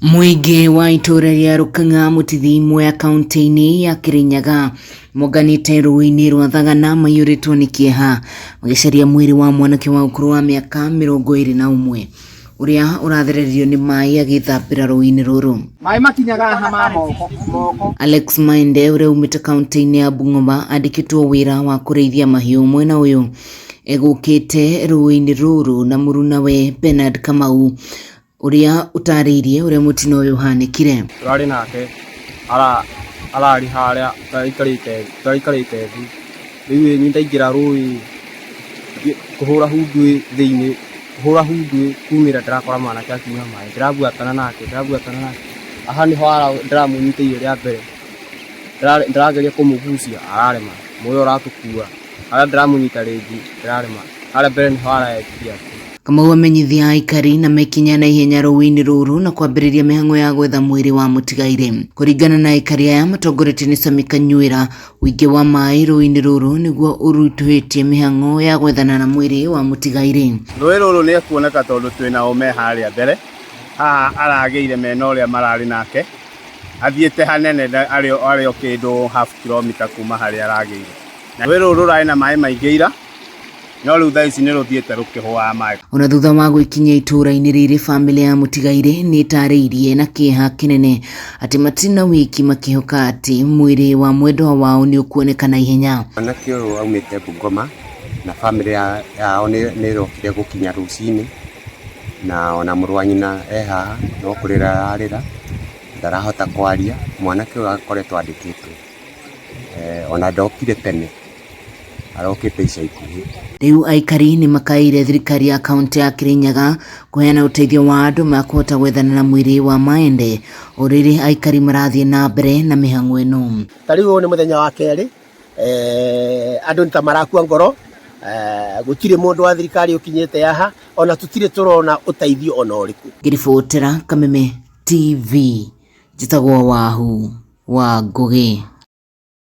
Muingi wa itura ria Rukanga Mutithi Mwea kaunti-ini ya Kirinyaga moganite rũĩ-inĩ rwa Thagana maiyũrĩtwo nĩ kĩeha magĩcaria mwĩrĩ wa mwanake wa ũkũrũ wa mĩaka 21 ũrĩa ũrathererio nĩ maĩ agĩthambĩra rũĩ-inĩ rũrũ. Maĩ makinyaga haha moko. Alex Mainde ũrĩa umĩte kaunti-inĩ ya Bungoma andĩkĩtwo wĩra wa kũrĩithia mahiũ mwena ũyũ egũkĩte rũĩ-inĩ rũrũ na mũrunawe Bernard Kamau ũrĩa ũtarĩirie ũrĩa mũtino ũyũ ũhanĩkire. Tũrarĩ nake ararĩ harĩa tũraikarĩte thĩ, rĩu niĩ ndaingĩra rũĩ kũhũra hundu thĩinĩ, kũhũra hundu kumĩra ndĩrakora mwanake akiuma maĩ, ndĩrabuatana nake aha nĩho ndĩramũnyitĩire rĩa mbere, ndĩrageria kũmũgucia ararema, muoyo ũratũkua, harĩa ndĩramũnyita rĩngĩ ndĩrarema, harĩa mbere nĩho araekiria. Kamau amenyithia aikari na mekinya na ihenya rũĩ-inĩ rũrũ na kwambĩrĩria mĩhang'o ya gwetha mwĩrĩ wa mũtigaire. Kũringana na aikari aya matongoretio nĩ Sami Kanyuĩra, ũingĩ wa maĩ rũĩ-inĩ rũrũ nĩguo ũrutuhĩtie mĩhang'o ya gwethana na mwĩrĩ wa mũtigaire. Rũĩ rũrũ nĩ ekuoneka tondũ twĩnao me harĩa mbere, haha aragĩire mena ũrĩa mararĩ nake, athiĩte hanene arĩ o kĩndũ half kilometer kuma harĩa aragĩire. Rũĩ rũrũ rũrarĩ na maĩ maingĩ ira, no rĩu thaa ici nĩ rũthiĩte rũkĩhũaga maĩ. Ona thutha wa gwĩkinyia itũra-inĩ rĩrĩ, bamĩrĩ ya mũtigaire nĩ ĩtarĩirie na kĩeha kĩnene atĩ matina wiki makĩhoka atĩ mwĩrĩ wa mwendwa wao nĩ ũkuoneka na ihenya. Mwanake ũyũ aumĩte Bungoma na bamĩrĩ yao nĩ ĩrokire gũkinya rũcinĩ, na ona mũrũ wa nyina haha no kũrĩra ararĩra, ndarahota kwaria. Mwanake ũyũ akoretwo andĩkĩtwo, ona ndokire tene, arokĩte ica ikuhĩ. Rĩu aikari nĩ makaire thirikari ya kaunti ya Kirinyaga kũheana ũteithio wa andũ makũhota gwethana na mwĩrĩ wa Mainde o rĩrĩ aikari marathiĩ na mbere na mĩhang'o ĩno. Ta rĩu nĩ mũthenya wa kerĩ, andũ nĩ ta marakua ngoro, gũtirĩ mũndũ wa thirikari ũkinyĩte haha, ona tũtirĩ tũrona ũteithio ona ũrĩkũ. Ngĩribotera Kameme TV, njĩtagwo Wahu wa Ngũgĩ.